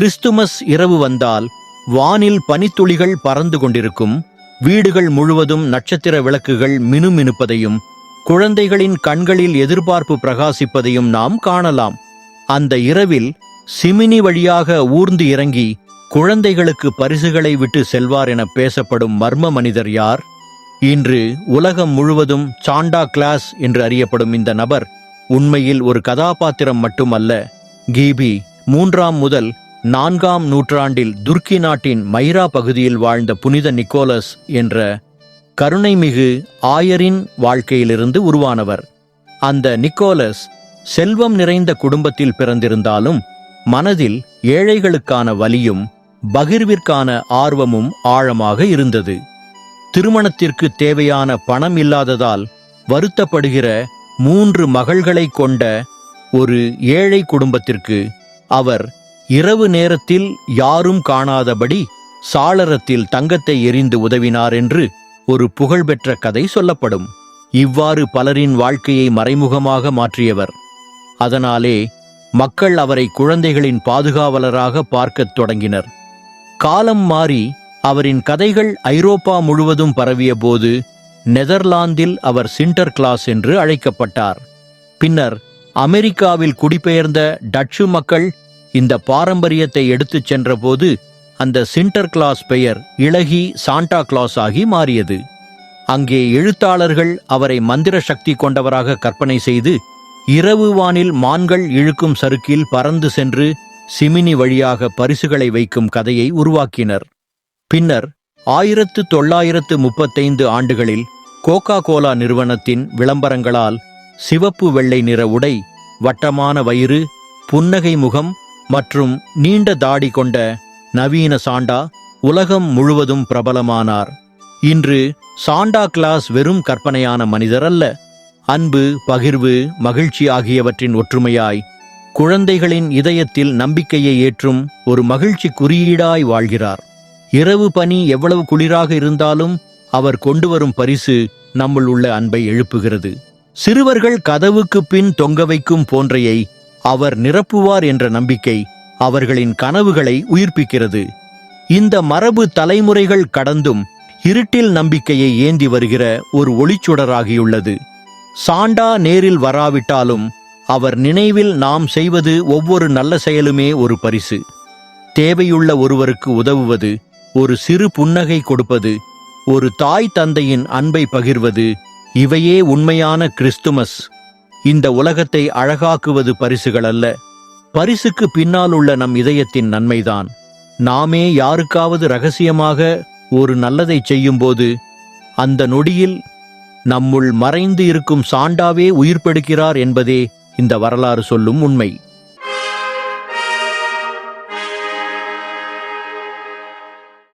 Christmas இரவு வந்தால் வானில் பனித்துளிகள் பறந்து கொண்டிருக்கும், வீடுகள் முழுவதும் நட்சத்திர விளக்குகள் மினுமினுப்பதையும் குழந்தைகளின் கண்களில் எதிர்பார்ப்பு பிரகாசிப்பதையும் நாம் காணலாம். அந்த இரவில் சிமினி வழியாக ஊர்ந்து இறங்கி குழந்தைகளுக்கு பரிசுகளை விட்டு செல்வார் என பேசப்படும் மர்ம மனிதர் யார்? இன்று உலகம் முழுவதும் சாண்டா கிளாஸ் என்று அறியப்படும் இந்த நபர் உண்மையில் ஒரு கதாபாத்திரம் மட்டுமல்ல. கிபி 3 முதல் 4 நூற்றாண்டில் துர்க்கி நாட்டின் மைரா பகுதியில் வாழ்ந்த புனித நிக்கோலஸ் என்ற கருணைமிகு ஆயரின் வாழ்க்கையிலிருந்து உருவானவர். அந்த நிக்கோலஸ் செல்வம் நிறைந்த குடும்பத்தில் பிறந்திருந்தாலும் மனதில் ஏழைகளுக்கான வலியும் பகிர்விற்கான ஆர்வமும் ஆழமாக இருந்தது. திருமணத்திற்கு தேவையான பணம் இல்லாததால் வருத்தப்படுகிற 3 மகள்களை கொண்ட ஒரு ஏழை குடும்பத்திற்கு அவர் இரவு நேரத்தில் யாரும் காணாதபடி சாளரத்தில் தங்கத்தை எறிந்து உதவினார் என்று ஒரு புகழ்பெற்ற கதை சொல்லப்படும். இவ்வாறு பலரின் வாழ்க்கையை மறைமுகமாக மாற்றியவர். அதனாலே மக்கள் அவரை குழந்தைகளின் பாதுகாவலராக பார்க்கத் தொடங்கினர். காலம் மாறி அவரின் கதைகள் ஐரோப்பா முழுவதும் பரவிய போது நெதர்லாந்தில் அவர் சிண்டர் கிளாஸ் என்று அழைக்கப்பட்டார். பின்னர் அமெரிக்காவில் குடிபெயர்ந்த டச்சு மக்கள் இந்த பாரம்பரியத்தை எடுத்துச் சென்றபோது அந்த சிண்டர் கிளாஸ் பெயர் இளகி சாண்டா கிளாஸ் ஆகி மாறியது. அங்கே எழுத்தாளர்கள் அவரை மந்திர சக்தி கொண்டவராக கற்பனை செய்து இரவு வானில் மான்கள் இழுக்கும் சறுக்கில் பறந்து சென்று சிமினி வழியாக பரிசுகளை வைக்கும் கதையை உருவாக்கினர். பின்னர் 1935 ஆண்டுகளில் கோகா கோலா நிறுவனத்தின் விளம்பரங்களால் சிவப்பு வெள்ளை நிற உடை, வட்டமான வயிறு, புன்னகை முகம் மற்றும் நீண்ட தாடி கொண்ட நவீன சாண்டா உலகம் முழுவதும் பிரபலமானார். இன்று சாண்டா கிளாஸ் வெறும் கற்பனையான மனிதர் அல்ல. அன்பு, பகிர்வு, மகிழ்ச்சி ஆகியவற்றின் ஒற்றுமையாய் குழந்தைகளின் இதயத்தில் நம்பிக்கையை ஏற்றும் ஒரு மகிழ்ச்சி குறியீடாய் வாழ்கிறார். இரவு பனி எவ்வளவு குளிராக இருந்தாலும் அவர் கொண்டு வரும் பரிசு நம்முள் உள்ள அன்பை எழுப்புகிறது. சிறுவர்கள் கதவுக்கு பின் தொங்க வைக்கும் போன்றையை அவர் நிரப்புவார் என்ற நம்பிக்கை அவர்களின் கனவுகளை உயிர்ப்பிக்கிறது. இந்த மரபு தலைமுறைகள் கடந்தும் இருட்டில் நம்பிக்கையை ஏந்தி வருகிற ஒரு ஒளிச்சுடராகியுள்ளது. சாண்டா நேரில் வராவிட்டாலும் அவர் நினைவில் நாம் செய்வது ஒவ்வொரு நல்ல செயலுமே ஒரு பரிசு. தேவையுள்ள ஒருவருக்கு உதவுவது, ஒரு சிறு புன்னகை கொடுப்பது, ஒரு தாய் தந்தையின் அன்பை பகிர்வது, இவையே உண்மையான கிறிஸ்துமஸ். இந்த உலகத்தை அழகாக்குவது பரிசுகள் அல்ல, பரிசுக்கு பின்னால் உள்ள நம் இதயத்தின் நன்மைதான். நாமே யாருக்காவது ரகசியமாக ஒரு நல்லதை செய்யும்போது அந்த நொடியில் நம்முள் மறைந்து இருக்கும் சாண்டாவே உயிர்ப்பெடுக்கிறார் என்பதே இந்த வரலாறு சொல்லும் உண்மை.